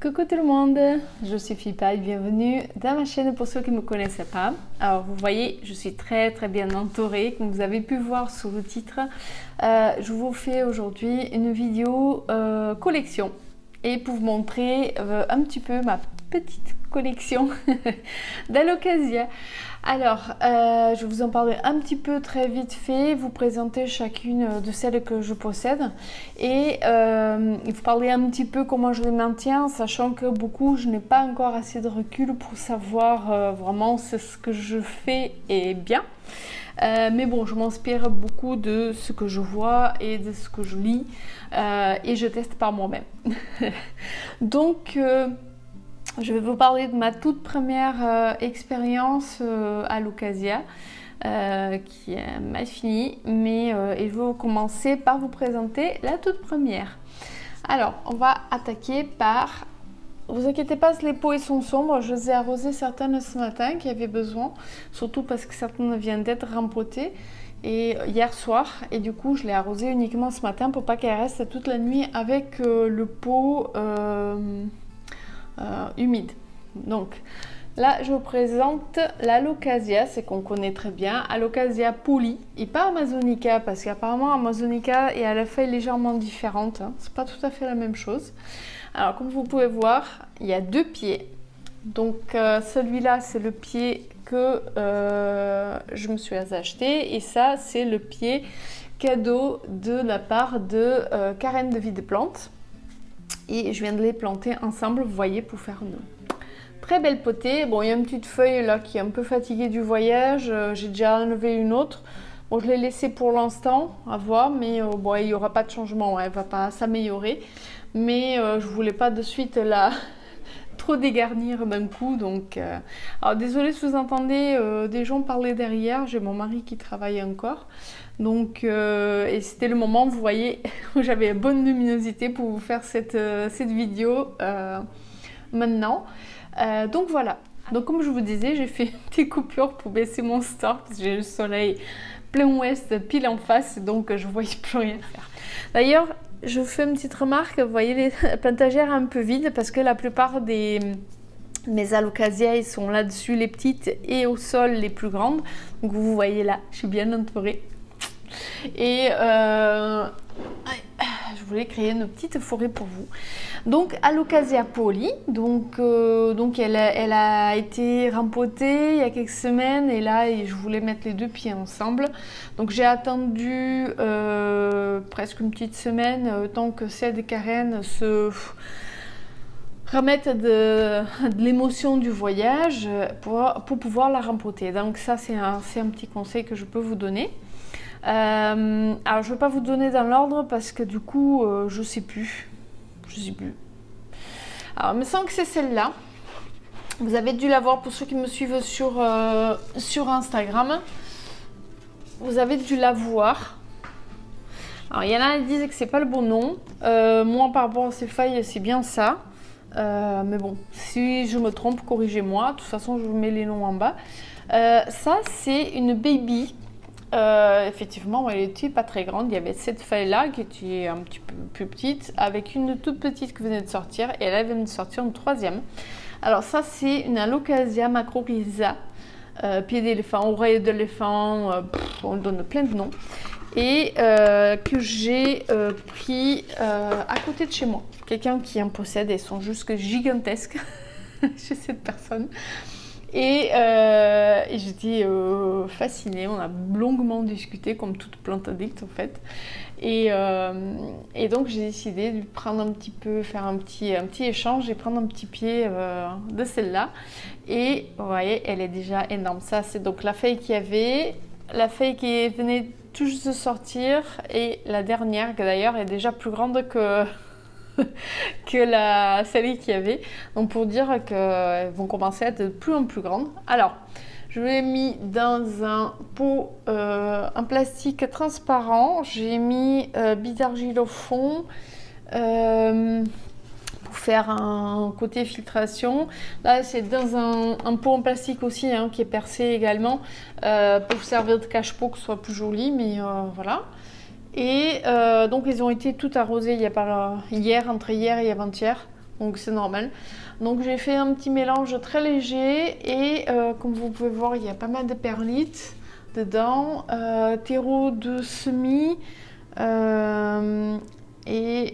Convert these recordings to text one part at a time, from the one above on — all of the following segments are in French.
Coucou tout le monde, je suis Fipa et bienvenue dans ma chaîne pour ceux qui ne me connaissaient pas. Alors vous voyez, je suis très bien entourée, comme vous avez pu voir sur le titre. Je vous fais aujourd'hui une vidéo collection et pour vous montrer un petit peu ma petite collection d'Alocasia. Alors, je vais vous en parler un petit peu très vite fait, vous présenter chacune de celles que je possède et vous parler un petit peu comment je les maintiens, sachant que beaucoup, je n'ai pas encore assez de recul pour savoir vraiment ce que je fais est bien. Mais bon, je m'inspire beaucoup de ce que je vois et de ce que je lis et je teste par moi-même. Donc, je vais vous parler de ma toute première expérience à l'Alocasia qui est mal finie, mais je vais commencer par vous présenter la toute première. Alors, on va attaquer par... Vous inquiétez pas, les pots ils sont sombres, je les ai arrosées certaines ce matin qui avaient besoin, surtout parce que certaines viennent d'être rempotées et hier soir, et du coup je l'ai arrosée uniquement ce matin pour pas qu'elle reste toute la nuit avec le pot humide. Donc là je vous présente l'Alocasia, c'est qu'on connaît très bien, Alocasia Poli et pas Amazonica, parce qu'apparemment Amazonica est à la feuille légèrement différente, hein. C'est pas tout à fait la même chose. Alors comme vous pouvez voir, il y a deux pieds, donc celui-là c'est le pied que je me suis acheté et ça c'est le pied cadeau de la part de Karen de Vie des Plantes. Et je viens de les planter ensemble, vous voyez, pour faire une très belle potée. Bon, il y a une petite feuille là qui est un peu fatiguée du voyage. J'ai déjà enlevé une autre. Bon, je l'ai laissée pour l'instant, à voir, mais bon, il n'y aura pas de changement, hein, elle ne va pas s'améliorer. Mais je ne voulais pas de suite la trop dégarnir d'un coup. Donc, alors désolée si vous entendez des gens parler derrière, j'ai mon mari qui travaille encore. Donc, et c'était le moment, vous voyez, où j'avais bonne luminosité pour vous faire cette vidéo maintenant. Donc voilà. Donc comme je vous disais, j'ai fait une petite coupure pour baisser mon store parce que j'ai le soleil plein ouest pile en face, donc je ne voyais plus rien faire. D'ailleurs, je vous fais une petite remarque, vous voyez la plantagère un peu vide parce que la plupart des... mes Alocasia, ils sont là-dessus, les petites, et au sol, les plus grandes. Donc vous voyez là, je suis bien entourée. Et je voulais créer une petite forêt pour vous. Donc Alocasia Poli, donc elle a été rempotée il y a quelques semaines et là je voulais mettre les deux pieds ensemble. Donc j'ai attendu presque une petite semaine tant que Ced et Karen se remettre de l'émotion du voyage pour pouvoir la rempoter. Donc ça c'est un petit conseil que je peux vous donner. Alors je ne vais pas vous donner dans l'ordre parce que du coup je sais plus. Alors il me semble que c'est celle-là. Vous avez dû la voir pour ceux qui me suivent sur Instagram. Vous avez dû la voir. Alors il y en a qui disent que c'est pas le bon nom. Moi par rapport à ces feuilles c'est bien ça. Mais bon, si je me trompe, corrigez-moi. De toute façon je vous mets les noms en bas. Ça c'est une baby. Effectivement, elle était pas très grande. Il y avait cette feuille là qui était un petit peu plus petite, avec une toute petite qui venait de sortir, et là elle vient de sortir une troisième. Alors ça c'est une Alocasia macrorhiza, pied d'éléphant, oreille d'éléphant, on donne plein de noms, et que j'ai pris à côté de chez moi. Quelqu'un qui en possède, elles sont juste gigantesques chez cette personne. Et j'étais fascinée, on a longuement discuté comme toute plante addict en fait. Et donc j'ai décidé de prendre un petit peu, faire un petit échange et prendre un petit pied de celle-là. Et vous voyez, elle est déjà énorme. Ça c'est donc la feuille qu'il y avait, la feuille qui venait tout juste de sortir et la dernière qui d'ailleurs est déjà plus grande que... que la série qu'il y avait, donc pour dire qu'elles vont commencer à être de plus en plus grandes. Alors je l'ai mis dans un pot en plastique transparent, j'ai mis bille d'argile au fond pour faire un côté filtration. Là c'est dans un pot en plastique aussi hein, qui est percé également pour servir de cache-pot, que ce soit plus joli, mais voilà. Et donc ils ont été tout arrosés entre hier et avant-hier. donc c'est normal. Donc j'ai fait un petit mélange très léger et comme vous pouvez voir, il y a pas mal de perlites dedans, terreau de semis et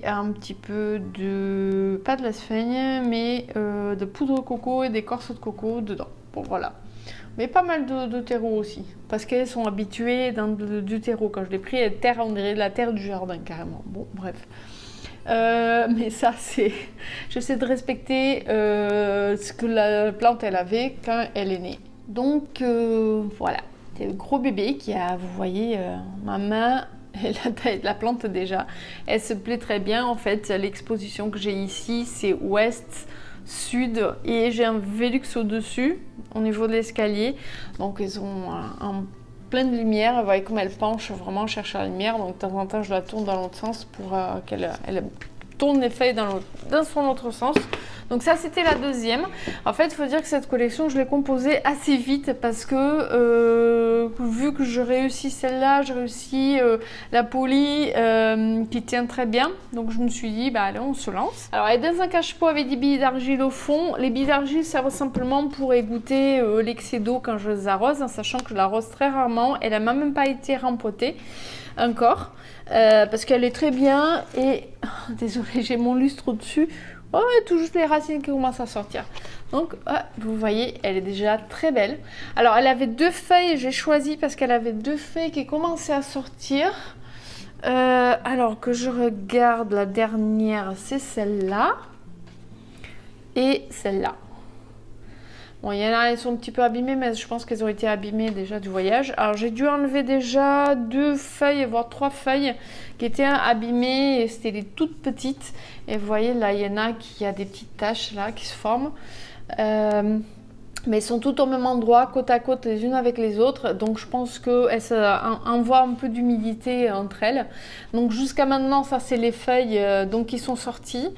un petit peu de, pas de la sphaigne, mais de poudre de coco et d'écorce de coco dedans. Bon voilà. Mais pas mal de terreau aussi, parce qu'elles sont habituées dans du terreau. Quand je l'ai pris, terre, on dirait de la terre du jardin carrément. Bon, bref. Mais ça, c'est... J'essaie de respecter ce que la plante, elle avait quand elle est née. Donc, voilà. C'est le gros bébé qui a, vous voyez, ma main et la taille de la plante déjà. Elle se plaît très bien. En fait, l'exposition que j'ai ici, c'est ouest, sud, et j'ai un Velux au-dessus, au niveau de l'escalier. Donc, ils ont un plein de lumière. Vous voyez comme elle penche vraiment chercher la lumière. Donc, de temps en temps, je la tourne dans l'autre sens pour qu'elle tourne les feuilles dans son autre sens. Donc ça, c'était la deuxième. En fait, il faut dire que cette collection, je l'ai composée assez vite parce que vu que je réussis celle-là, je réussis la poly qui tient très bien. Donc je me suis dit, bah allez, on se lance. Alors, elle est dans un cache-pot avec des billes d'argile au fond. Les billes d'argile servent simplement pour égoutter l'excès d'eau quand je les arrose, en sachant que je l'arrose très rarement. Elle n'a même pas été rempotée encore parce qu'elle est très bien. Et désolée, j'ai mon lustre au-dessus. Oh, tout juste les racines qui commencent à sortir. Donc, vous voyez, elle est déjà très belle. Alors, elle avait deux feuilles, j'ai choisi parce qu'elle avait deux feuilles qui commençaient à sortir. Alors que je regarde, la dernière, c'est celle-là. Et celle-là. Bon, il y en a, elles sont un petit peu abîmées, mais je pense qu'elles ont été abîmées déjà du voyage. Alors, j'ai dû enlever déjà deux feuilles, voire trois feuilles qui étaient abîmées. Et c'était les toutes petites. Et vous voyez, là, il y en a qui a des petites taches là qui se forment. Mais elles sont toutes au même endroit, côte à côte, les unes avec les autres. Donc, je pense qu'elles envoient un peu d'humidité entre elles. Donc, jusqu'à maintenant, ça, c'est les feuilles donc, qui sont sorties.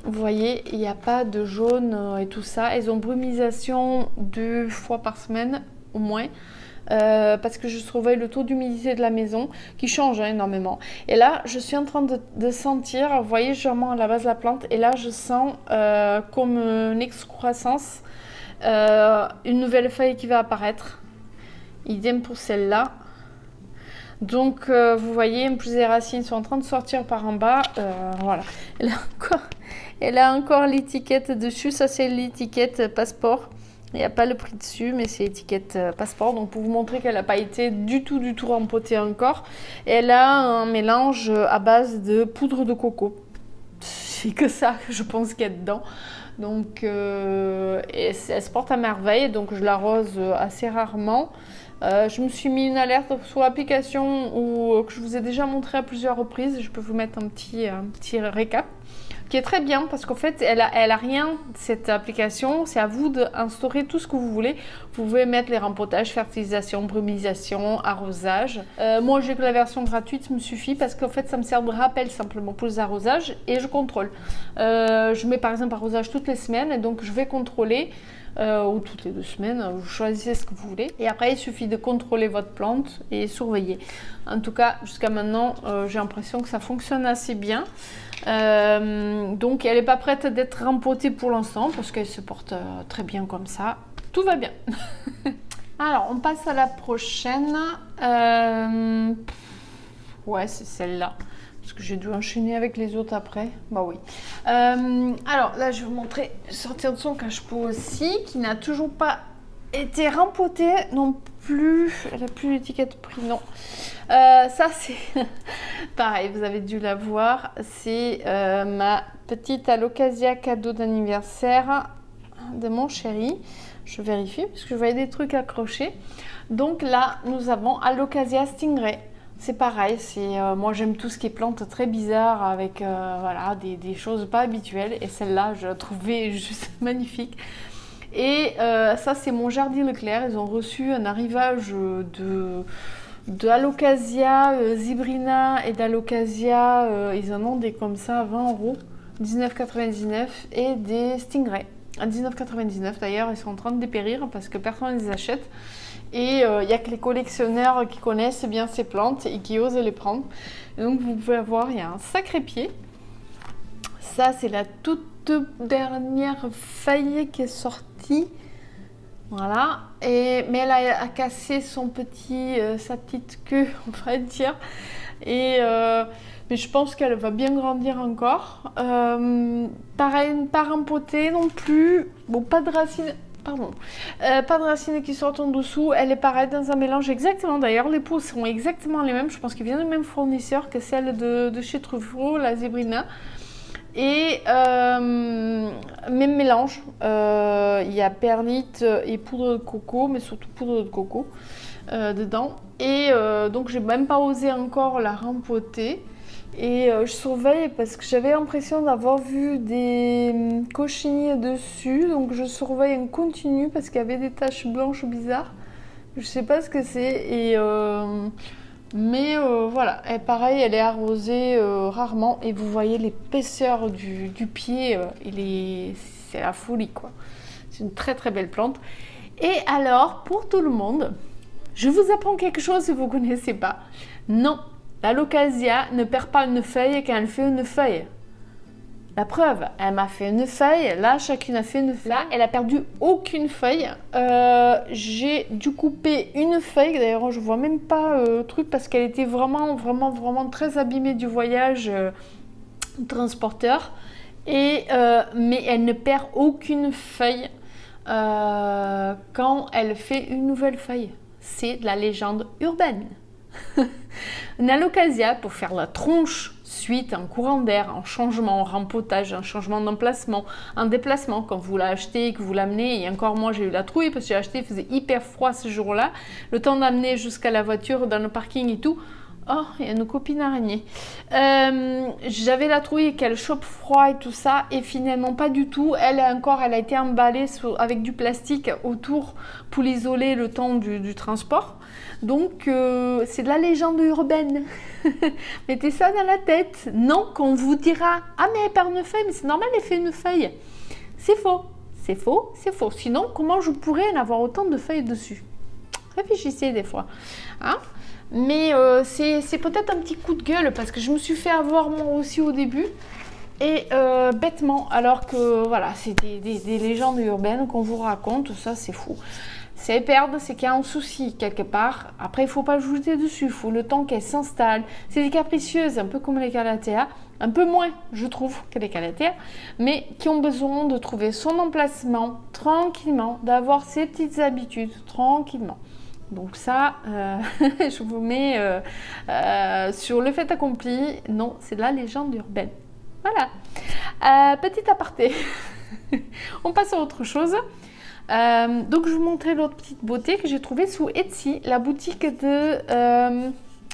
Vous voyez, il n'y a pas de jaune et tout ça. Elles ont brumisation 2 fois par semaine au moins. Parce que je surveille le taux d'humidité de la maison qui change énormément. Et là, je suis en train de sentir, vous voyez, légèrement à la base de la plante, et là, je sens comme une excroissance, une nouvelle feuille qui va apparaître. Idem pour celle-là. Donc, vous voyez, en plus, les racines sont en train de sortir par en bas. Voilà. Elle a encore l'étiquette dessus. Ça, c'est l'étiquette passeport. Il n'y a pas le prix dessus, mais c'est l'étiquette passeport. Donc, pour vous montrer qu'elle n'a pas été du tout rempotée encore. Et elle a un mélange à base de poudre de coco. C'est que ça que je pense qu'il y a dedans. Donc, elle se porte à merveille. Donc, je l'arrose assez rarement. Je me suis mis une alerte sur l'application que je vous ai déjà montré à plusieurs reprises. Je peux vous mettre un petit récap. Qui est très bien parce qu'en fait, elle a rien, cette application. C'est à vous d'instaurer tout ce que vous voulez. Vous pouvez mettre les rempotages, fertilisation, brumisation, arrosage. Moi, j'ai que la version gratuite, ça me suffit parce qu'en fait, ça me sert de rappel simplement pour les arrosages et je contrôle. Je mets par exemple arrosage toutes les semaines et donc je vais contrôler. Ou toutes les 2 semaines, vous choisissez ce que vous voulez. Et après, il suffit de contrôler votre plante et surveiller. En tout cas, jusqu'à maintenant, j'ai l'impression que ça fonctionne assez bien. Donc, elle n'est pas prête d'être rempotée pour l'instant parce qu'elle se porte très bien comme ça. Tout va bien. Alors, on passe à la prochaine. Ouais, c'est celle-là. Parce que j'ai dû enchaîner avec les autres après. Bah oui. Alors là, je vais vous montrer, sortir de son cache-pot aussi, qui n'a toujours pas été rempotée non plus. Elle n'a plus l'étiquette prix, non. Ça, c'est pareil, vous avez dû la voir. C'est ma petite Alocasia cadeau d'anniversaire de mon chéri. Je vérifie, parce que je voyais des trucs accrochés. Donc là, nous avons Alocasia Stingray. C'est pareil, moi j'aime tout ce qui est plantes très bizarres avec voilà, des choses pas habituelles. Et celle-là, je la trouvais juste magnifique. Et ça, c'est mon Jardin Leclerc. Ils ont reçu un arrivage de Alocasia Zibrina et d'Alocasia. Ils en ont des comme ça à 20 €, 19,99 €, et des Stingray à 19,99 € d'ailleurs. Ils sont en train de dépérir parce que personne ne les achète. Et il n'y a que les collectionneurs qui connaissent bien ces plantes et qui osent les prendre. Et donc vous pouvez voir, il y a un sacré pied. ça, c'est la toute dernière feuille qui est sortie. Voilà. Mais elle a cassé sa petite queue, on va dire. Mais je pense qu'elle va bien grandir encore. Pareil, pas rempotée non plus. Bon, pas de racines. Pardon. Pas de racines qui sortent en dessous. Elle est pareille dans un mélange exactement. D'ailleurs, les peaux sont exactement les mêmes. Je pense qu'ils viennent du même fournisseur que celle de chez Truffaut, la Zébrina. Et même mélange. Il y a perlite et poudre de coco, mais surtout poudre de coco dedans. Et donc, j'ai même pas osé encore la rempoter. Et je surveille parce que j'avais l'impression d'avoir vu des cochenilles dessus. Donc je surveille en continu parce qu'il y avait des taches blanches bizarres. Je sais pas ce que c'est. Mais voilà, et pareil, elle est arrosée rarement. Et vous voyez l'épaisseur du pied. C'est la folie, quoi. C'est une très très belle plante. Et alors, pour tout le monde, je vous apprends quelque chose si vous ne connaissez pas. Non. La Locasia ne perd pas une feuille quand elle fait une feuille. La preuve, elle m'a fait une feuille, là chacune a fait une feuille. Là, elle a perdu aucune feuille. J'ai dû couper une feuille, d'ailleurs je vois même pas le truc parce qu'elle était vraiment très abîmée du voyage transporteur. Mais elle ne perd aucune feuille quand elle fait une nouvelle feuille. C'est de la légende urbaine. Une alocasia pour faire la tronche suite un courant d'air, un changement, un rempotage, un changement d'emplacement, un déplacement quand vous l'achetez, que vous l'amenez. Et encore moi j'ai eu la trouille parce que j'ai acheté, il faisait hyper froid ce jour-là. Le temps d'amener jusqu'à la voiture dans le parking et tout. Oh, il y a une copine araignée. J'avais la trouille qu'elle chope froid et tout ça, et finalement pas du tout. Elle a été emballée avec du plastique autour pour l'isoler le temps du transport. Donc c'est de la légende urbaine. Mettez ça dans la tête. Non, qu'on vous dira ah mais elle perd une feuille, mais c'est normal, elle fait une feuille. C'est faux, c'est faux, c'est faux. Sinon comment je pourrais en avoir autant de feuilles dessus? Réfléchissez des fois, hein? Mais c'est peut-être un petit coup de gueule parce que je me suis fait avoir moi aussi au début et bêtement, alors que voilà, c'est des légendes urbaines qu'on vous raconte, ça c'est fou. C'est perdre, c'est qu'il y a un souci quelque part. Après, il ne faut pas ajouter dessus, il faut le temps qu'elle s'installe. C'est des capricieuses, un peu comme les calathea, un peu moins, je trouve, que les calathea, mais qui ont besoin de trouver son emplacement tranquillement, d'avoir ses petites habitudes tranquillement. Donc ça, je vous mets sur le fait accompli. Non, c'est de la légende urbaine. Voilà. Petit aparté. On passe à autre chose. Donc je vous montrer l'autre petite beauté que j'ai trouvée sous Etsy, la boutique de...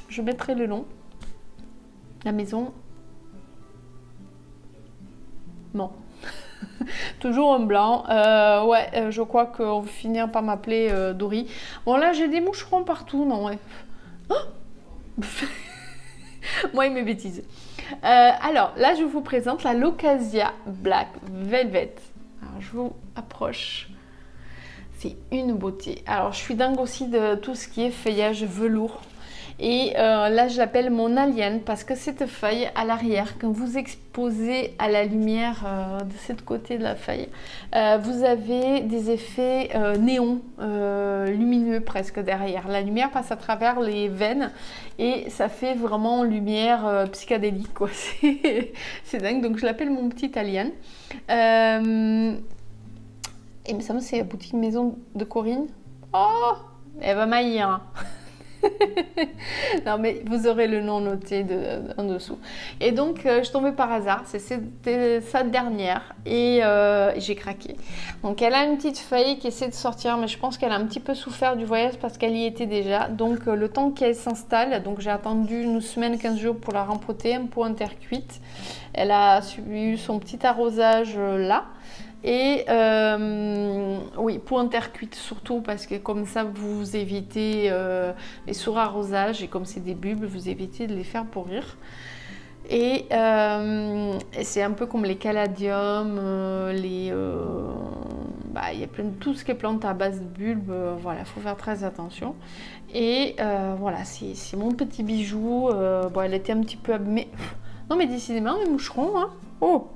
je mettrai le nom. La maison... Non. Toujours en blanc. Ouais, je crois qu'on va finir par m'appeler Dory. Bon là j'ai des moucherons partout, non ouais. Oh moi et mes bêtises. Alors là je vous présente la Locasia Black Velvet. Alors je vous approche. C'est une beauté. Alors je suis dingue aussi de tout ce qui est feuillage velours. Et là je l'appelle mon alien parce que cette feuille à l'arrière, quand vous exposez à la lumière de cette côté de la feuille, vous avez des effets néon, lumineux presque derrière. La lumière passe à travers les veines et ça fait vraiment lumière psychédélique, quoi. C'est dingue, donc je l'appelle mon petit alien. Et il me semble que c'est la boutique maison de Corinne. Oh, elle va m'haïr. Non mais vous aurez le nom noté en dessous. Et donc je tombais par hasard, c'était sa dernière et j'ai craqué. Donc elle a une petite feuille qui essaie de sortir, mais je pense qu'elle a un petit peu souffert du voyage parce qu'elle y était déjà. Donc le temps qu'elle s'installe, donc j'ai attendu une semaine, 15 jours pour la rempoter, un pot intercuite. Elle a eu son petit arrosage là. Et oui, pour intercuite surtout parce que comme ça vous évitez les surarrosages et comme c'est des bulbes, vous évitez de les faire pourrir. Et c'est un peu comme les caladiums, il y a plein de tout ce qui est plante à base de bulbes, voilà, il faut faire très attention. Et voilà, c'est mon petit bijou. Bon, elle était un petit peu abîmée. Non mais décidément, les moucherons, hein. Oh,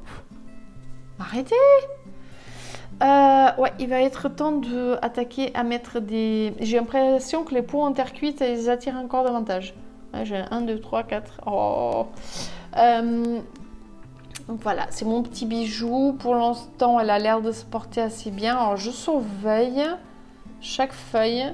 arrêtez. Ouais, il va être temps d'attaquer à mettre des... J'ai l'impression que les pots en terre cuite, ils attirent encore davantage. Ouais, j'ai 1, 2, 3, 4. Oh. Donc voilà, c'est mon petit bijou. Pour l'instant, elle a l'air de se porter assez bien. Alors, je surveille chaque feuille.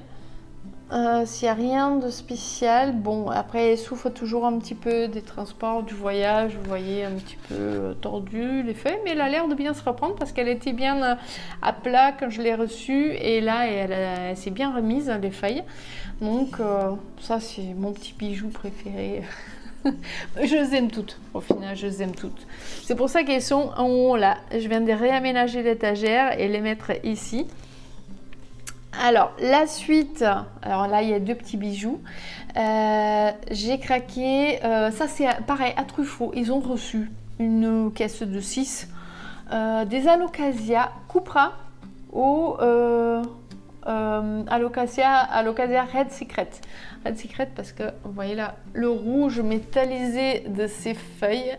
S'il n'y a rien de spécial, bon, après elle souffre toujours un petit peu des transports, du voyage, vous voyez, un petit peu tordu les feuilles, mais elle a l'air de bien se reprendre parce qu'elle était bien à plat quand je l'ai reçue et là elle s'est bien remise les feuilles. Donc ça c'est mon petit bijou préféré. Je les aime toutes, au final je les aime toutes. C'est pour ça qu'elles sont en haut là. Je viens de réaménager l'étagère et les mettre ici. Alors, la suite, alors là, il y a deux petits bijoux. J'ai craqué, ça c'est pareil, à Truffaut, ils ont reçu une caisse de 6. Des Alocasia Cupra au Alocasia Red Secret. Red Secret parce que, vous voyez là, le rouge métallisé de ces feuilles,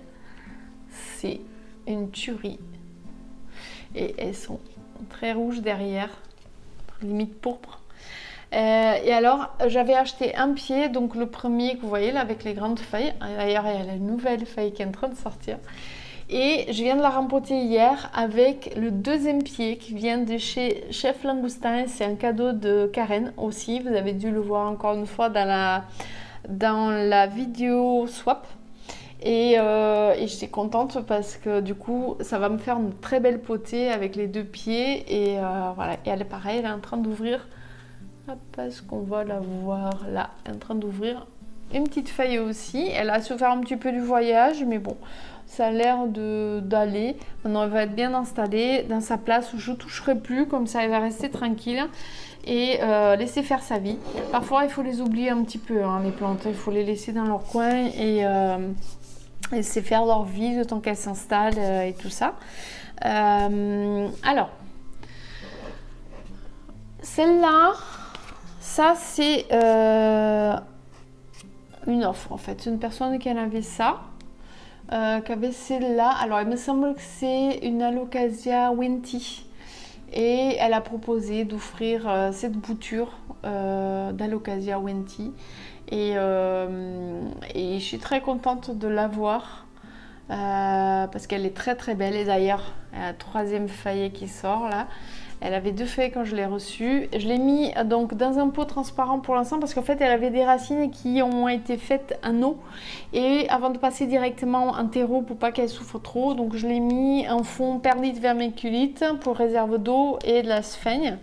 c'est une tuerie. Et elles sont très rouges derrière. Limite pourpre. Et alors, j'avais acheté un pied, donc le premier que vous voyez là avec les grandes feuilles. D'ailleurs, il y a la nouvelle feuille qui est en train de sortir. Et je viens de la rempoter hier avec le deuxième pied qui vient de chez Chef Langoustin. C'est un cadeau de Karen aussi. Vous avez dû le voir encore une fois dans la vidéo swap. Et j'étais contente parce que du coup ça va me faire une très belle potée avec les deux pieds et voilà, et elle est pareille, elle est en train d'ouvrir, parce qu'on va la voir là, elle est en train d'ouvrir une petite feuille aussi. Elle a souffert un petit peu du voyage mais bon, ça a l'air d'aller. Maintenant elle va être bien installée dans sa place où je ne toucherai plus, comme ça elle va rester tranquille et laisser faire sa vie. Parfois il faut les oublier un petit peu hein, les plantes, il faut les laisser dans leur coin et c'est faire leur vie le temps qu'elles s'installent et tout ça. Alors, celle-là, ça c'est une offre en fait. Une personne qui en avait ça, qui avait celle-là. Alors, il me semble que c'est une Alocasia Wenti. Et elle a proposé d'offrir cette bouture d'Alocasia Wenti. Et je suis très contente de l'avoir parce qu'elle est très très belle. Et d'ailleurs, la troisième feuille qui sort là, elle avait deux feuilles quand je l'ai reçue. Je l'ai mis donc dans un pot transparent pour l'instant parce qu'en fait elle avait des racines qui ont été faites en eau et avant de passer directement en terreau pour pas qu'elle souffre trop, donc je l'ai mis en fond perlite vermiculite pour réserve d'eau et de la sphaigne.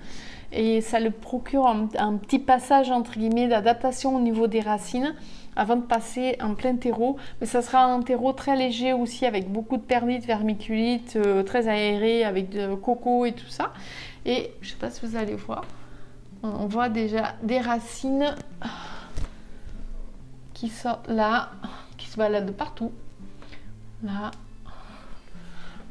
Et ça le procure un petit passage entre guillemets d'adaptation au niveau des racines avant de passer en plein terreau. Mais ça sera un terreau très léger aussi avec beaucoup de perlite, vermiculite, très aéré avec de coco et tout ça. Et je sais pas si vous allez voir, on voit déjà des racines qui sortent là, qui se baladent partout. Là.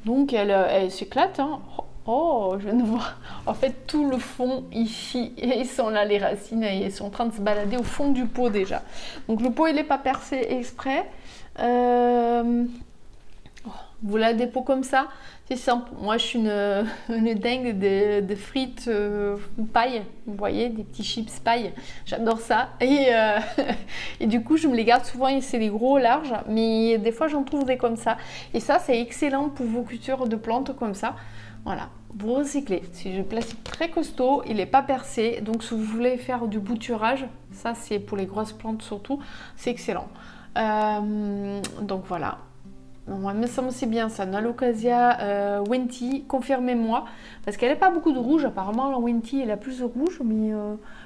Donc elle s'éclate, hein. Oh, je viens de voir. En fait, tout le fond ici, et ils sont là les racines, et ils sont en train de se balader au fond du pot déjà. Donc le pot, il n'est pas percé exprès. Voilà des pots comme ça, c'est simple. Moi, je suis une dingue de frites paille. Vous voyez, des petits chips paille. J'adore ça. Et du coup, je me les garde souvent. C'est des gros larges, mais des fois, j'en trouve des comme ça. Et ça, c'est excellent pour vos cultures de plantes comme ça. Voilà, vous recyclez. C'est un plastique très costaud, il n'est pas percé. Donc, si vous voulez faire du bouturage, ça, c'est pour les grosses plantes surtout, c'est excellent. Donc, voilà. Moi, il me semble c'est bien ça, une Alocasia Wenti, confirmez-moi, parce qu'elle n'a pas beaucoup de rouge, apparemment la Wenti elle a plus de rouge, mais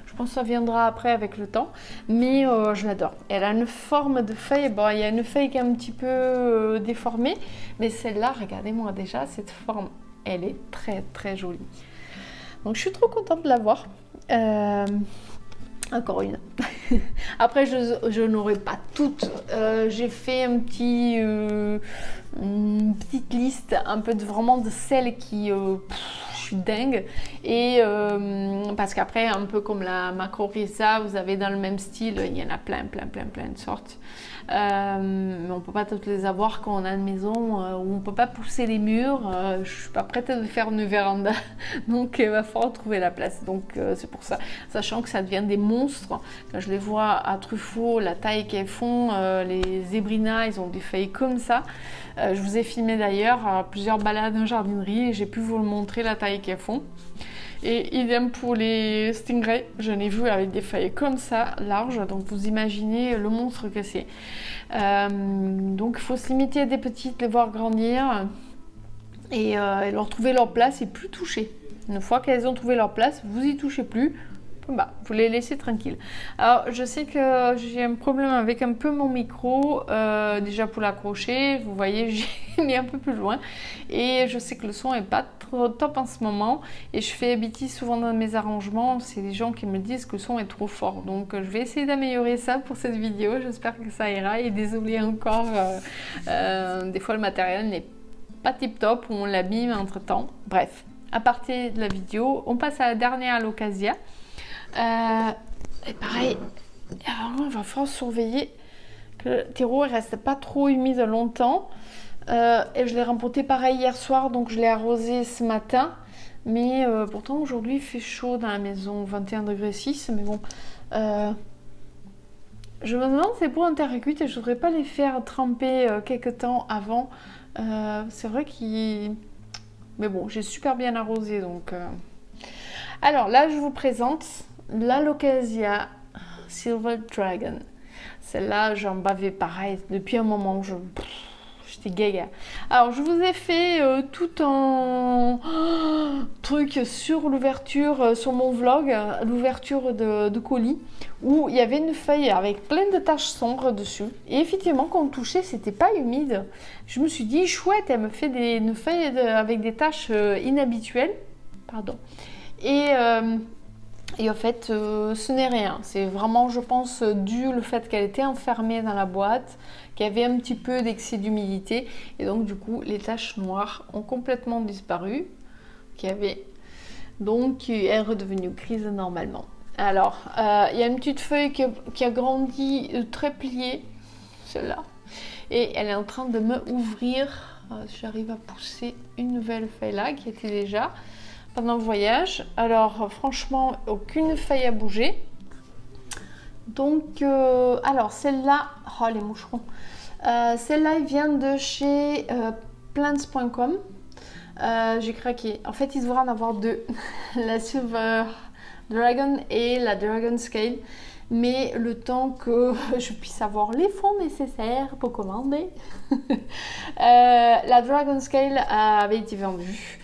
je pense que ça viendra après avec le temps, mais je l'adore. Elle a une forme de feuille, bon il y a une feuille qui est un petit peu déformée, mais celle-là, regardez-moi déjà, cette forme, elle est très très jolie. Donc je suis trop contente de l'avoir. Encore une. Après, je n'aurai pas toutes. J'ai fait une petite liste un peu vraiment de celles qui... je suis dingue. Et parce qu'après, un peu comme la macro-risa, vous avez dans le même style, il y en a plein de sortes. Mais on peut pas toutes les avoir quand on a une maison où on peut pas pousser les murs. Je suis pas prête à faire une véranda, donc il va falloir trouver la place. Donc c'est pour ça, sachant que ça devient des monstres. Quand je les vois à Truffaut, la taille qu'elles font, les zébrinas, ils ont des feuilles comme ça. Je vous ai filmé d'ailleurs plusieurs balades en jardinerie et j'ai pu vous le montrer la taille qu'elles font. Et idem pour les stingrays, je l'ai vu avec des feuilles comme ça, larges, donc vous imaginez le monstre que c'est. Donc il faut se limiter à des petites, les voir grandir et leur trouver leur place et plus toucher. Une fois qu'elles ont trouvé leur place, vous y touchez plus. Bah, vous les laissez tranquilles. Alors, je sais que j'ai un problème avec un peu mon micro, déjà pour l'accrocher, vous voyez, j'ai mis un peu plus loin. Et je sais que le son est pas trop top en ce moment. Et je fais bêtise souvent dans mes arrangements, c'est les gens qui me disent que le son est trop fort. Donc, je vais essayer d'améliorer ça pour cette vidéo. J'espère que ça ira. Et désolé encore, des fois le matériel n'est pas tip top, on l'abîme entre temps. Bref, à partir de la vidéo, on passe à la dernière alocasia. Et pareil, alors il va falloir surveiller que le terreau ne reste pas trop humide longtemps. Et je l'ai rempoté pareil hier soir, donc je l'ai arrosé ce matin. Mais pourtant aujourd'hui il fait chaud dans la maison, 21,6 degrés. Mais bon, je me demande si c'est pour un terre cuite et je ne voudrais pas les faire tremper quelques temps avant. C'est vrai qu'il... Mais bon, j'ai super bien arrosé donc... Alors là je vous présente l'Alocasia Silver Dragon. Celle-là, j'en bavais pareil depuis un moment. J'étais gaga. Alors, je vous ai fait tout un truc sur l'ouverture, sur mon vlog, l'ouverture de colis, où il y avait une feuille avec plein de taches sombres dessus. Et effectivement, quand on touchait, c'était pas humide. Je me suis dit, chouette, elle me fait une feuille avec des taches inhabituelles. Pardon. Et en fait, ce n'est rien. C'est vraiment, je pense, dû au fait qu'elle était enfermée dans la boîte, qu'il y avait un petit peu d'excès d'humidité. Et donc, du coup, les taches noires ont complètement disparu. Donc, elle est redevenue grise normalement. Alors, il y a une petite feuille qui a grandi, très pliée, celle-là. Et elle est en train de me ouvrir. J'arrive à pousser une nouvelle feuille là, qui était déjà... pendant le voyage. Alors franchement aucune feuille à bouger, donc alors celle-là, oh les moucherons, celle-là il vient de chez plants.com. J'ai craqué, en fait il devrait en avoir deux, la Silver Dragon et la Dragon Scale, mais le temps que je puisse avoir les fonds nécessaires pour commander, la Dragon Scale avait été vendue.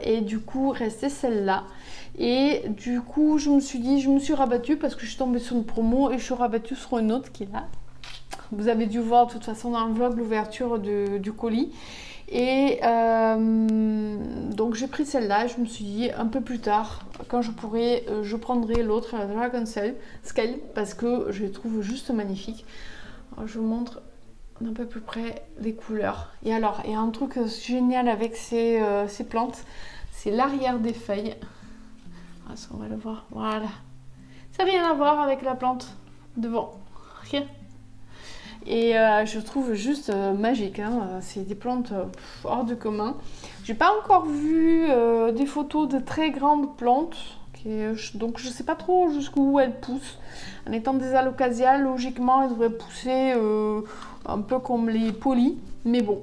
Et du coup restait celle-là, et du coup je me suis rabattue parce que je suis tombée sur une promo et je suis rabattue sur une autre qui est là. Vous avez dû voir de toute façon dans le vlog l'ouverture du colis, et donc j'ai pris celle-là. Je me suis dit un peu plus tard quand je pourrai, je prendrai l'autre, la Dragon Scale, parce que je les trouve juste magnifiques. Alors, je vous montre un peu plus près les couleurs. Et alors, il y a un truc génial avec ces plantes, c'est l'arrière des feuilles. Ah, ça, on va le voir. Voilà. Ça n'a rien à voir avec la plante devant. Rien. Et je trouve juste magique. Hein. C'est des plantes hors de commun. J'ai pas encore vu des photos de très grandes plantes. Donc je sais pas trop jusqu'où elles poussent. En étant des alocasias, logiquement elles devraient pousser un peu comme les polis, mais bon,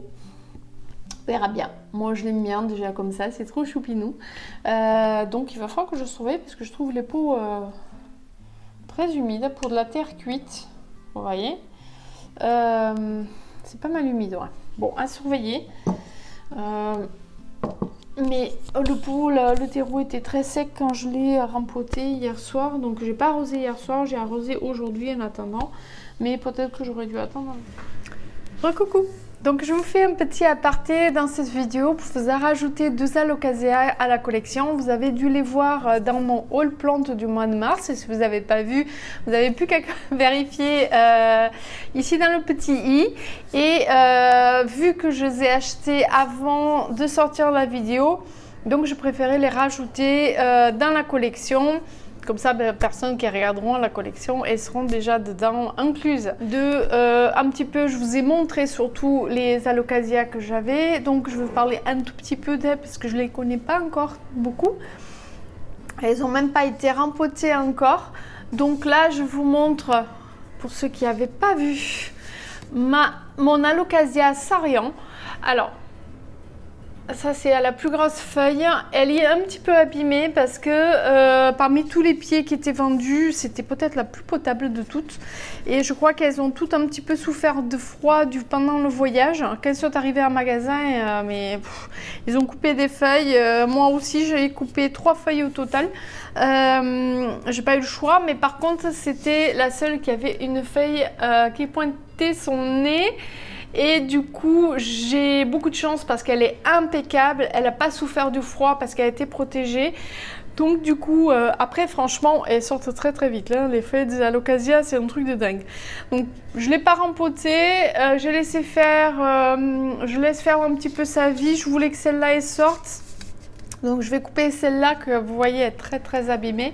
on verra bien. Moi je l'aime bien déjà comme ça, c'est trop choupinou. Donc il va falloir que je surveille parce que je trouve les pots très humides pour de la terre cuite, vous voyez. C'est pas mal humide, ouais. Bon, à surveiller. Mais le pot, le terreau était très sec quand je l'ai rempoté hier soir. Donc j'ai pas arrosé hier soir, j'ai arrosé aujourd'hui en attendant. Mais peut-être que j'aurais dû attendre. Recoucou. Donc je vous fais un petit aparté dans cette vidéo pour vous rajouter deux alocasias à la collection. Vous avez dû les voir dans mon haul plante du mois de mars. Et si vous n'avez pas vu, vous avez plus qu'à vérifier ici dans le petit i. Et vu que je les ai achetés avant de sortir la vidéo, donc je préférais les rajouter dans la collection. Comme ça, ben, personnes qui regarderont la collection, elles seront déjà dedans incluses. Un petit peu, je vous ai montré surtout les Alocasia que j'avais. Donc, je vais vous parler un tout petit peu d'elles parce que je ne les connais pas encore beaucoup. Elles n'ont même pas été rempotées encore. Donc là, je vous montre, pour ceux qui n'avaient pas vu, mon Alocasia Sarian. Alors, ça c'est à la plus grosse feuille, elle est un petit peu abîmée parce que parmi tous les pieds qui étaient vendus, c'était peut-être la plus potable de toutes. Et je crois qu'elles ont toutes un petit peu souffert de froid pendant le voyage. Quand elles sont arrivées en magasin, ils ont coupé des feuilles. Moi aussi j'ai coupé 3 feuilles au total. J'ai pas eu le choix, mais par contre c'était la seule qui avait une feuille qui pointait son nez. Et du coup, j'ai beaucoup de chance parce qu'elle est impeccable. Elle n'a pas souffert du froid parce qu'elle a été protégée. Donc du coup, après, franchement, elles sortent très très vite. Là. Les feuilles des Alocasia, c'est un truc de dingue. Donc, je ne l'ai pas rempotée. J'ai laissé faire, je laisse faire un petit peu sa vie. Je voulais que celle-là, elle sorte. Donc, je vais couper celle-là que vous voyez est très très abîmée.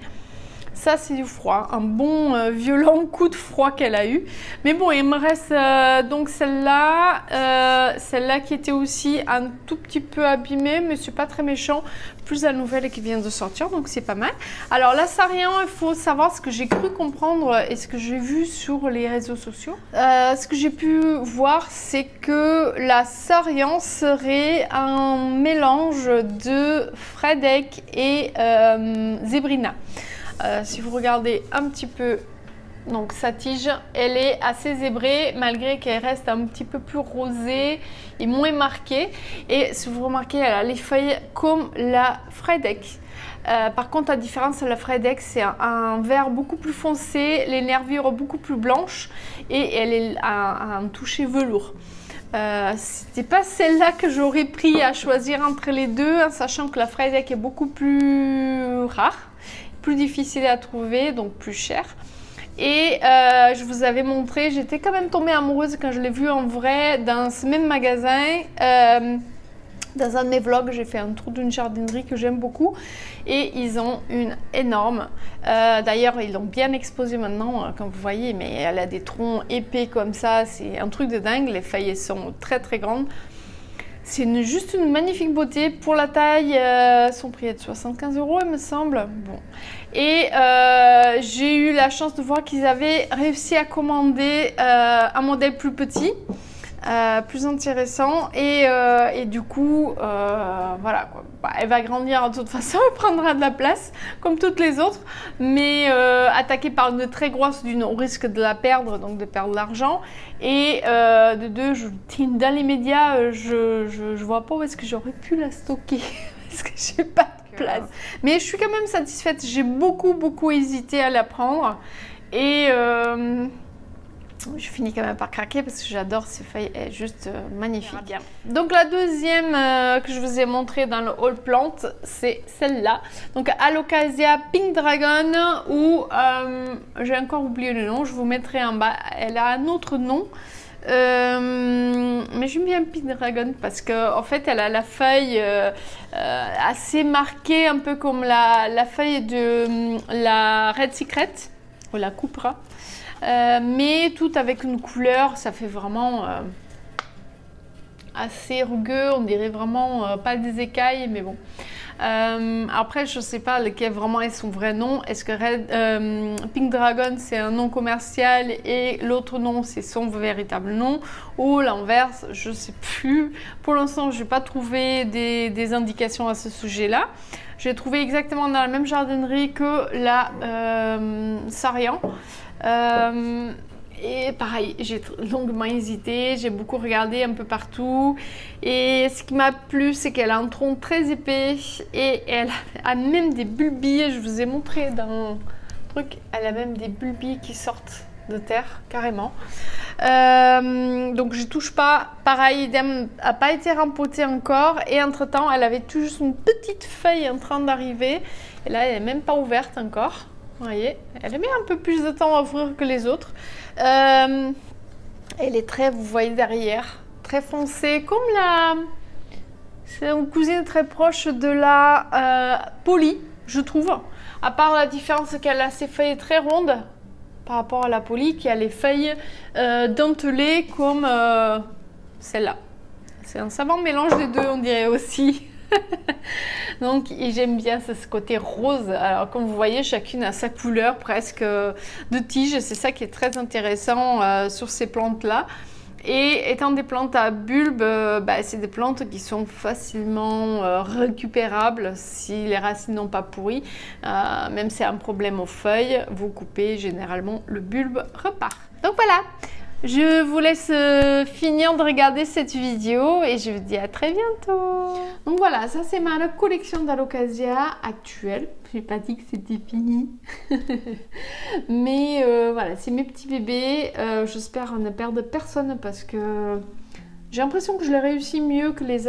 Ça, c'est du froid, un bon violent coup de froid qu'elle a eu. Mais bon, il me reste donc celle-là qui était aussi un tout petit peu abîmée, mais c'est pas très méchant. Plus la nouvelle qui vient de sortir, donc c'est pas mal. Alors la Sarian, il faut savoir ce que j'ai cru comprendre et ce que j'ai vu sur les réseaux sociaux. Ce que j'ai pu voir, c'est que la Sarian serait un mélange de Fredek et Zebrina. Si vous regardez un petit peu, donc sa tige, elle est assez zébrée malgré qu'elle reste un petit peu plus rosée et moins marquée. Et si vous remarquez, elle a les feuilles comme la Fredek. Par contre, la différence de la Fredek, c'est un vert beaucoup plus foncé, les nervures beaucoup plus blanches et elle est à un toucher velours. C'était pas celle-là que j'aurais pris à choisir entre les deux, en sachant que la Fredek est beaucoup plus rare, plus difficile à trouver, donc plus cher. Et je vous avais montré, j'étais quand même tombée amoureuse quand je l'ai vue en vrai dans ce même magasin. Dans un de mes vlogs, j'ai fait un tour d'une jardinerie que j'aime beaucoup et ils ont une énorme. D'ailleurs, ils l'ont bien exposée maintenant, comme vous voyez, mais elle a des troncs épais comme ça, c'est un truc de dingue. Les feuilles sont très très grandes. C'est juste une magnifique beauté. Pour la taille, son prix est de 75 €, il me semble. Bon. Et j'ai eu la chance de voir qu'ils avaient réussi à commander un modèle plus petit, plus intéressant. Et du coup, voilà, quoi. Bah, elle va grandir de toute façon, elle prendra de la place, comme toutes les autres. Mais attaquée par une très grosse, on risque de la perdre, donc de perdre de l'argent. Et de deux, dans les médias, je vois pas où est-ce que j'aurais pu la stocker parce que j'ai pas de place. Mais je suis quand même satisfaite. J'ai beaucoup hésité à la prendre et je finis quand même par craquer parce que j'adore ces feuilles, elle est juste magnifique. Donc la deuxième que je vous ai montré dans le haul plante, c'est celle-là. Donc Alocasia Pink Dragon, ou j'ai encore oublié le nom, je vous mettrai en bas. Elle a un autre nom. Mais j'aime bien Pink Dragon parce qu'en fait elle a la feuille assez marquée, un peu comme la feuille de la Red Secret ou la Cupra. Mais tout avec une couleur, ça fait vraiment assez rugueux, on dirait vraiment pas des écailles, mais bon. Après, je sais pas lequel vraiment est son vrai nom. Est-ce que Pink Dragon c'est un nom commercial et l'autre nom c'est son véritable nom, ou l'inverse, je sais plus. Pour l'instant, je n'ai pas trouvé des indications à ce sujet-là. J'ai trouvé exactement dans la même jardinerie que la Sarian. Et pareil, j'ai longuement hésité, j'ai beaucoup regardé un peu partout. Et ce qui m'a plu, c'est qu'elle a un tronc très épais et elle a même des bulbilles. Je vous ai montré dans un truc, elle a même des bulbilles qui sortent de terre, carrément. Donc je touche pas. Pareil, idem, n'a pas été rempotée encore. Et entre temps, elle avait tout juste une petite feuille en train d'arriver. Et là, elle n'est même pas ouverte encore. Vous voyez, elle a mis un peu plus de temps à ouvrir que les autres. Elle est très, vous voyez derrière, très foncée, comme c'est une cousine très proche de la Polly, je trouve. À part la différence qu'elle a ses feuilles très rondes par rapport à la poly qui a les feuilles dentelées comme celle-là. C'est un savant mélange des deux, on dirait aussi. Donc j'aime bien ce côté rose. Alors comme vous voyez, chacune a sa couleur presque de tige. C'est ça qui est très intéressant sur ces plantes-là. Et étant des plantes à bulbes, c'est des plantes qui sont facilement récupérables si les racines n'ont pas pourri. Même si c'est un problème aux feuilles, vous coupez, généralement le bulbe repart. Donc voilà, je vous laisse finir de regarder cette vidéo et je vous dis à très bientôt. Donc voilà, ça c'est ma collection d'Alocasia actuelle. Je n'ai pas dit que c'était fini. Mais voilà, c'est mes petits bébés. J'espère ne perdre personne parce que j'ai l'impression que je l'ai réussi mieux que les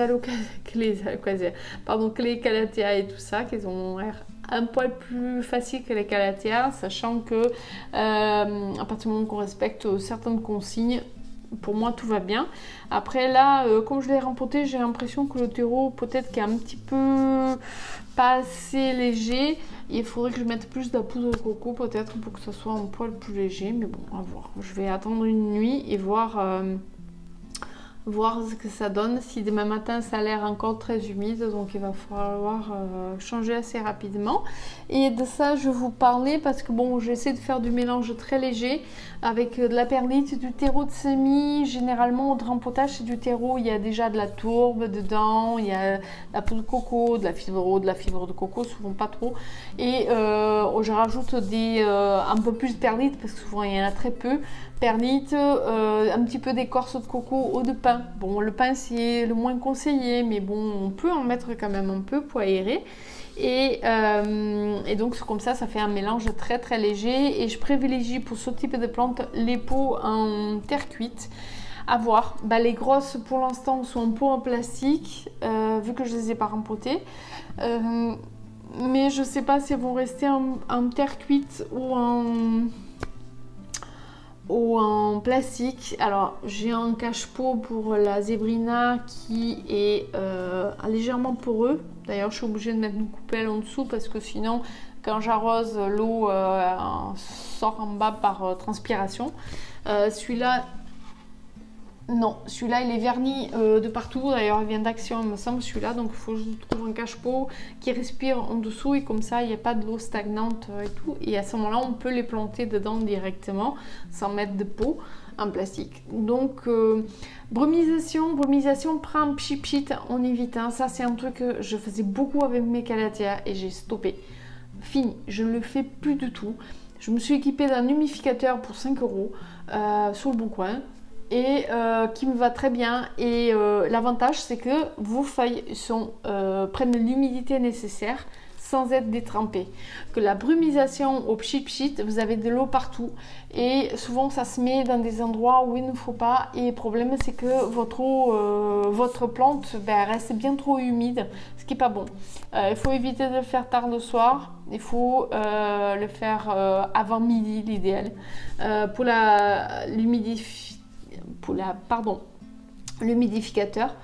Calathea et tout ça, qu'ils ont l'air un poil plus facile que les Calathea, sachant que à partir du moment qu'on respecte certaines consignes, pour moi tout va bien. Après là, comme je l'ai rempoté, j'ai l'impression que le terreau peut-être qu'il est un petit peu pas assez léger. Il faudrait que je mette plus de la poudre de coco peut-être pour que ça soit un poil plus léger, mais bon, à voir. Je vais attendre une nuit et voir ce que ça donne. Si demain matin ça a l'air encore très humide, donc il va falloir changer assez rapidement. Et de ça je vous parlais parce que bon, j'essaie de faire du mélange très léger avec de la perlite, du terreau de semis. Généralement au rempotage c'est du terreau, il y a déjà de la tourbe dedans, il y a la poudre de coco, de la fibre de coco, souvent pas trop. Et je rajoute un peu plus de perlite parce que souvent il y en a très peu. Perlite, un petit peu d'écorce de coco ou de pain. Bon, le pain c'est le moins conseillé, mais bon, on peut en mettre quand même un peu pour aérer. Et donc comme ça fait un mélange très très léger. Et je privilégie pour ce type de plante les pots en terre cuite. À voir. Les grosses pour l'instant sont en pot en plastique, vu que je les ai pas rempotées. Mais je sais pas si elles vont rester en terre cuite ou en plastique. Alors j'ai un cache-pot pour la Zébrina qui est légèrement poreux. D'ailleurs je suis obligée de mettre une coupelle en dessous parce que sinon quand j'arrose l'eau sort en bas par transpiration. Celui-là, non, celui-là il est verni de partout. D'ailleurs il vient d'Action il me semble celui-là, donc il faut que je trouve un cache-pot qui respire en dessous et comme ça il n'y a pas de l'eau stagnante et tout. Et à ce moment-là on peut les planter dedans directement sans mettre de pot en plastique. Donc brumisation, prend un pchit, on évite. Hein. Ça c'est un truc que je faisais beaucoup avec mes Calathea et j'ai stoppé. Fini, je ne le fais plus du tout. Je me suis équipée d'un humidificateur pour 5 € sur le Bon Coin. Et qui me va très bien. Et l'avantage c'est que vos feuilles prennent l'humidité nécessaire sans être détrempées. Que la brumisation au pchit, vous avez de l'eau partout et souvent ça se met dans des endroits où il ne faut pas. Et le problème c'est que votre plante reste bien trop humide, ce qui n'est pas bon. Il faut éviter de le faire tard le soir. Il faut le faire avant midi l'idéal. Pour l'humidificateur,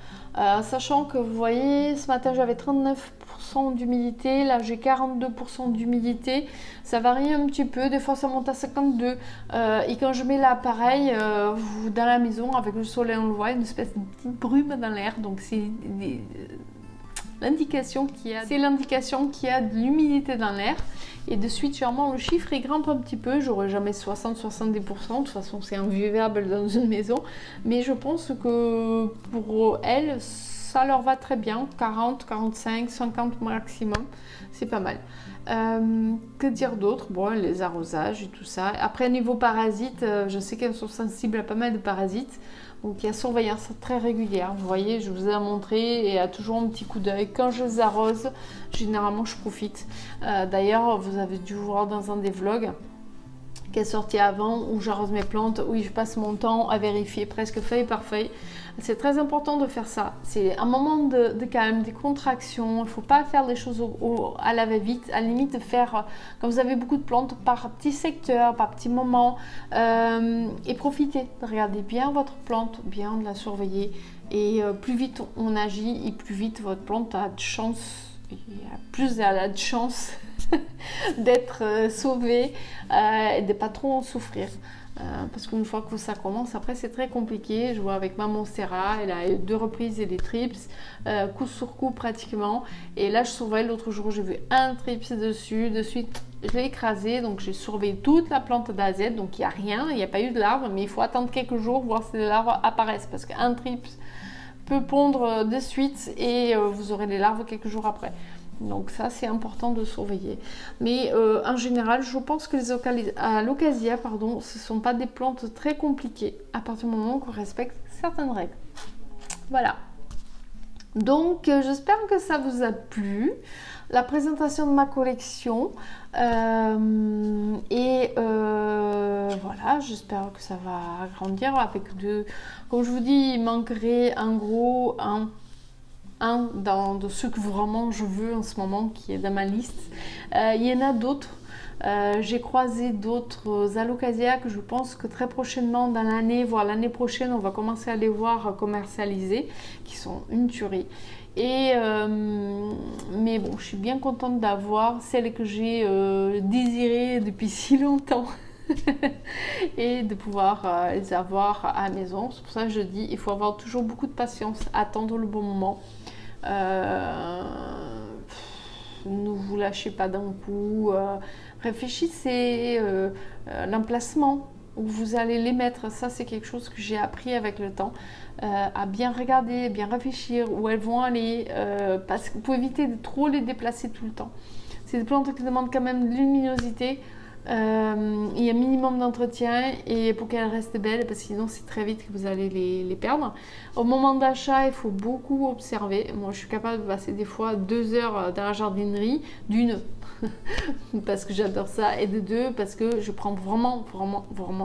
sachant que vous voyez ce matin j'avais 39% d'humidité, là j'ai 42% d'humidité, ça varie un petit peu, des fois ça monte à 52%, et quand je mets l'appareil dans la maison avec le soleil on le voit, une espèce de petite brume dans l'air, donc c'est l'indication qu'il y a de l'humidité dans l'air. Et de suite, sûrement, le chiffre il grimpe un petit peu. J'aurai jamais 60-70%. De toute façon, c'est invivable dans une maison. Mais je pense que pour elles, ça leur va très bien. 40, 45, 50 maximum. C'est pas mal. Que dire d'autre? Bon, les arrosages et tout ça. Après, niveau parasites, je sais qu'elles sont sensibles à pas mal de parasites. Donc il y a surveillance très régulière. Vous voyez, je vous ai montré et il y a toujours un petit coup d'œil. Quand je les arrose, généralement je profite. D'ailleurs, vous avez dû voir dans un des vlogs qui est sorti avant où j'arrose mes plantes, où je passe mon temps à vérifier presque feuille par feuille. C'est très important de faire ça. C'est un moment de calme, des contractions. Il ne faut pas faire les choses à la va-vite. À la limite, de faire, quand vous avez beaucoup de plantes, par petits secteurs, par petits moments. Et profitez de regarder bien votre plante, bien de la surveiller. Et plus vite on agit, et plus vite votre plante a de chance plus elle a de chance d'être sauvée et de ne pas trop en souffrir. Parce qu'une fois que ça commence, après c'est très compliqué. Je vois avec ma Monstera, elle a eu 2 reprises et des trips, coup sur coup pratiquement. Et là je surveille, l'autre jour j'ai vu un trips dessus, de suite je l'ai écrasé. Donc j'ai surveillé toute la plante d'A à Z, donc il n'y a rien, il n'y a pas eu de larves, mais il faut attendre quelques jours, voir si les larves apparaissent. Parce qu'un trips peut pondre de suite et vous aurez les larves quelques jours après. Donc ça c'est important de surveiller. Mais en général je pense que les Locasias, pardon, ce ne sont pas des plantes très compliquées à partir du moment qu'on respecte certaines règles. Voilà. Donc j'espère que ça vous a plu. La présentation de ma collection. Voilà, j'espère que ça va grandir avec comme je vous dis, il manquerait en gros un de ceux que vraiment je veux en ce moment qui est dans ma liste. Il y en a d'autres. J'ai croisé d'autres Alocasias que je pense que très prochainement dans l'année, voire l'année prochaine, on va commencer à les voir commercialisés, qui sont une tuerie. Mais bon, je suis bien contente d'avoir celles que j'ai désirées depuis si longtemps. Et de pouvoir les avoir à la maison. C'est pour ça que je dis, il faut avoir toujours beaucoup de patience, attendre le bon moment. Ne vous lâchez pas d'un coup, réfléchissez l'emplacement où vous allez les mettre. Ça c'est quelque chose que j'ai appris avec le temps, à bien regarder, bien réfléchir où elles vont aller, parce que pour éviter de trop les déplacer tout le temps. C'est des plantes qui demandent quand même de luminosité. Il y a un minimum d'entretien et pour qu'elles restent belles, parce que sinon c'est très vite que vous allez les perdre. Au moment d'achat, il faut beaucoup observer. Moi je suis capable de passer des fois 2 heures dans la jardinerie, d'une parce que j'adore ça, et de 2 parce que je prends vraiment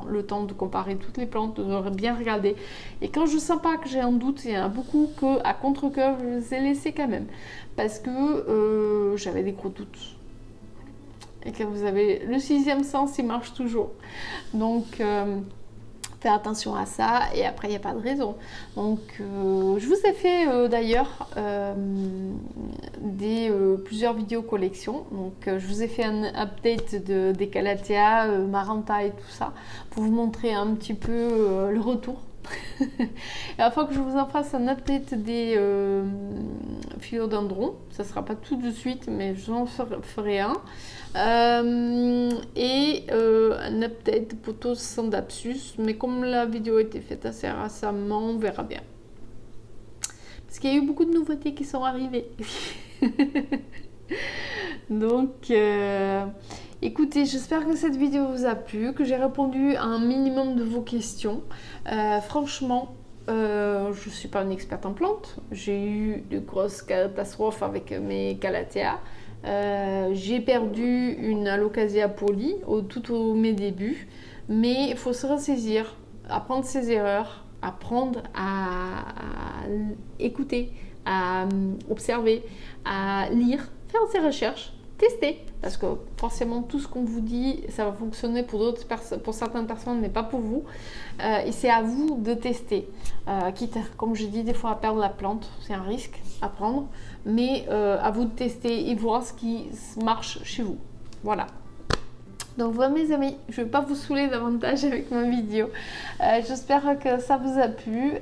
le temps de comparer toutes les plantes, de bien regarder. Et quand je sens pas que j'ai un doute, il y en a beaucoup que à contre-cœur je les ai laissés quand même, parce que j'avais des gros doutes. Et que vous avez le 6e sens, il marche toujours. Donc, faites attention à ça. Et après, il n'y a pas de raison. Donc, je vous ai fait d'ailleurs plusieurs vidéos collections. Donc, je vous ai fait un update des Calathea, Maranta et tout ça, pour vous montrer un petit peu le retour. Et afin que je vous en fasse un update des philodendrons, ça sera pas tout de suite, mais je vous en ferai un. Un update Pothos Scindapsus, mais comme la vidéo a été faite assez récemment, on verra bien. Parce qu'il y a eu beaucoup de nouveautés qui sont arrivées. Donc, écoutez, j'espère que cette vidéo vous a plu, que j'ai répondu à un minimum de vos questions. Franchement, je ne suis pas une experte en plantes. J'ai eu de grosses catastrophes avec mes Calathea. J'ai perdu une Alocasia poly tout au mes débuts. Mais il faut se ressaisir, apprendre ses erreurs, apprendre à écouter, à observer, à lire, faire ses recherches, tester, parce que forcément tout ce qu'on vous dit ça va fonctionner pour d'autres personnes, pour certaines personnes, mais pas pour vous. Et c'est à vous de tester, quitte, comme je dis des fois, à perdre la plante, c'est un risque à prendre, mais à vous de tester et voir ce qui marche chez vous. Voilà. Donc voilà mes amis, je ne vais pas vous saouler davantage avec ma vidéo. J'espère que ça vous a plu.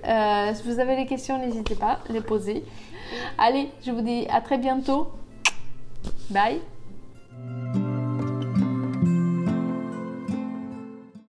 Si vous avez des questions, n'hésitez pas à les poser. Allez, je vous dis à très bientôt. Bye.